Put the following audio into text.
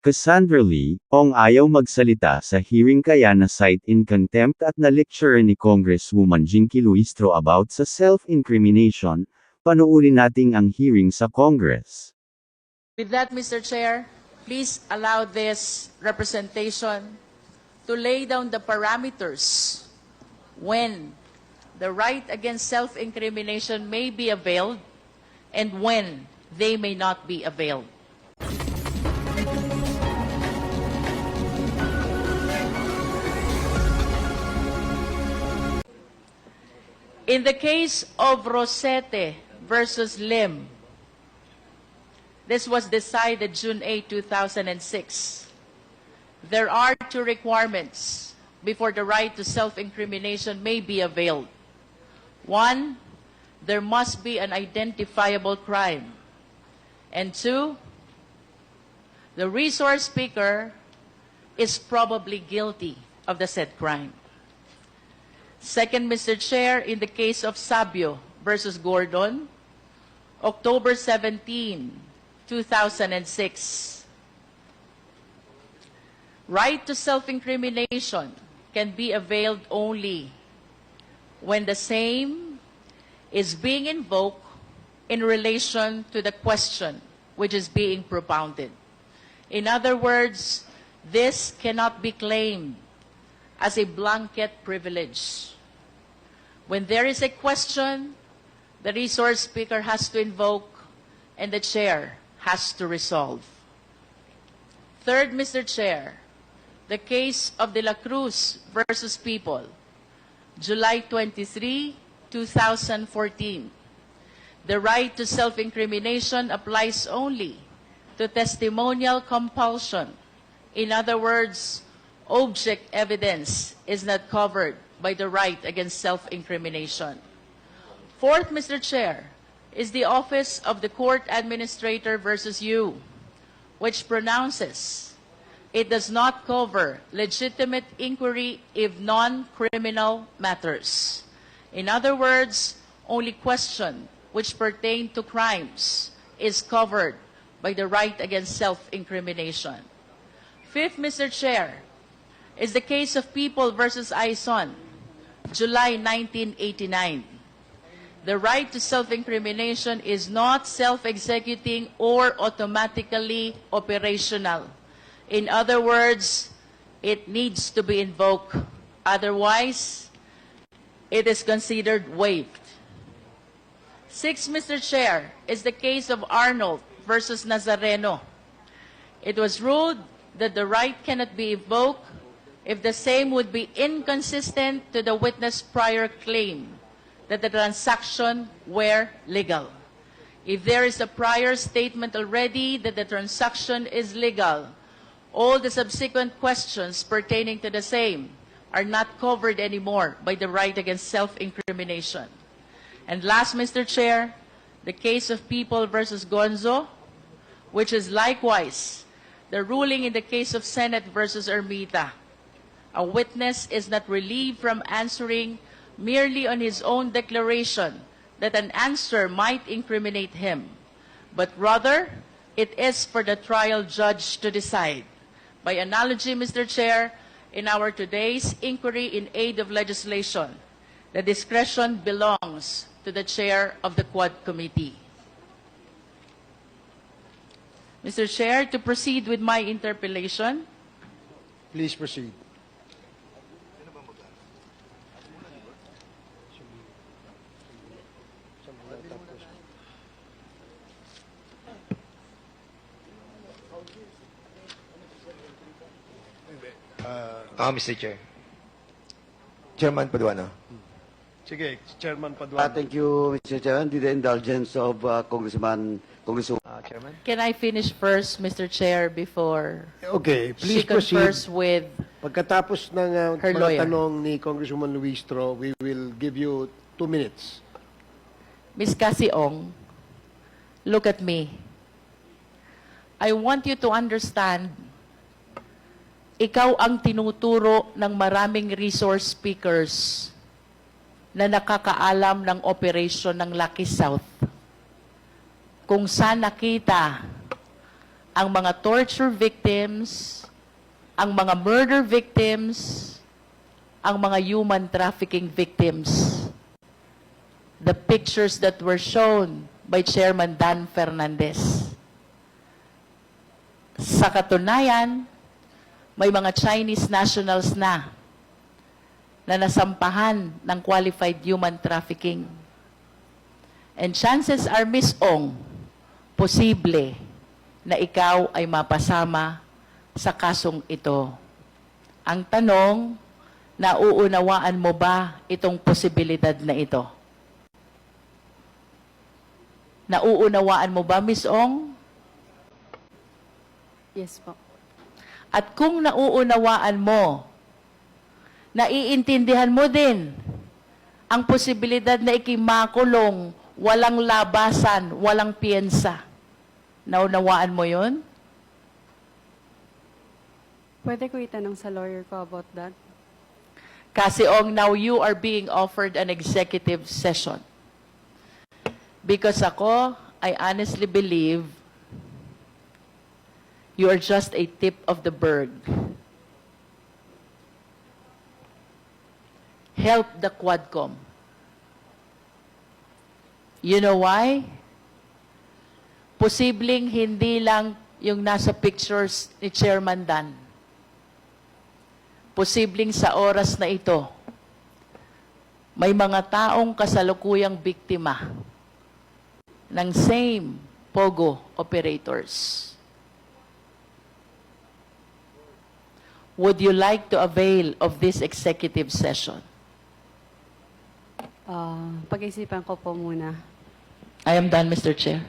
Cassandra Lee, Ong ayaw magsalita sa hearing kaya na-cite in contempt at na-lecture ni Congresswoman Jinky Luistro about sa self-incrimination. Panoorin nating ang hearing sa Congress. With that, Mr. Chair, please allow this representation to lay down the parameters when the right against self-incrimination may be availed and when they may not be availed. In the case of Rosete versus Lim, this was decided June 8, 2006. There are two requirements before the right to self-incrimination may be availed. One, there must be an identifiable crime. And two, the resource speaker is probably guilty of the said crime. Second, Mr. Chair, in the case of Sabio versus Gordon, October 17, 2006. Right to self-incrimination can be availed only when the same is being invoked in relation to the question which is being propounded. In other words, this cannot be claimed as a blanket privilege. When there is a question, the resource speaker has to invoke and the chair has to resolve. Third, Mr. Chair, the case of De La Cruz versus People, July 23, 2014. The right to self-incrimination applies only to testimonial compulsion. In other words, object evidence is not covered by the right against self-incrimination. Fourth, Mr. Chair, is the Office of the Court Administrator versus you, which pronounces it does not cover legitimate inquiry if non-criminal matters. In other words, only question which pertain to crimes is covered by the right against self-incrimination. Fifth, Mr. Chair, is the case of People versus Aison, July 1989. The right to self-incrimination is not self-executing or automatically operational. In other words, it needs to be invoked. Otherwise, it is considered waived. Sixth, Mr. Chair, is the case of Arnold versus Nazareno. It was ruled that the right cannot be invoked if the same would be inconsistent to the witness' prior claim that the transaction were legal. If there is a prior statement already that the transaction is legal, all the subsequent questions pertaining to the same are not covered anymore by the right against self-incrimination. And last, Mr. Chair, the case of People versus Gonzo, which is likewise the ruling in the case of Senate versus Ermita. A witness is not relieved from answering merely on his own declaration that an answer might incriminate him, but rather it is for the trial judge to decide. By analogy, Mr. Chair, in our today's inquiry in aid of legislation, the discretion belongs to the chair of the Quad Committee. Mr. Chair, to proceed with my interpellation. Please proceed. Mr. Chair. Chairman Paduano. Sige, Chairman Paduano. Thank you, Mr. Chairman. With the indulgence of Congresswoman. Chairman. Can I finish first, Mr. Chair, before Okay, she please proceed. confers with Pagkatapos ng her mga lawyer. tanong ni Congresswoman Luistro, we will give you 2 minutes. Ms. Cassie Ong, look at me. I want you to understand, ikaw ang tinuturo ng maraming resource speakers na nakakaalam ng operation ng Lucky South. Kung saan nakita ang mga torture victims, ang mga murder victims, ang mga human trafficking victims. The pictures that were shown by Chairman Dan Fernandez. Sa katunayan, may mga Chinese nationals na nasampahan ng qualified human trafficking. And chances are, Miss Ong, posible na ikaw ay mapasama sa kasong ito. Ang tanong, nauunawaan mo ba itong posibilidad na ito? Nauunawaan mo ba, Miss Ong? Yes po. At kung nauunawaan mo, naiintindihan mo din ang posibilidad na ikimakulong, walang labasan, walang piyensa. Naunawaan mo yun? Pwede ko itanong sa lawyer ko about that? Kasi Ong, now you are being offered an executive session. Because ako, I honestly believe you are just a tip of the bird. Help the Quadcom. You know why? Posibleng hindi lang yung nasa pictures ni Chairman Dan. Posibleng sa oras na ito, may mga taong kasalukuyang biktima ng same POGO operators. Would you like to avail of this executive session? Pag-isipan ko po muna. I am done, Mr. Chair.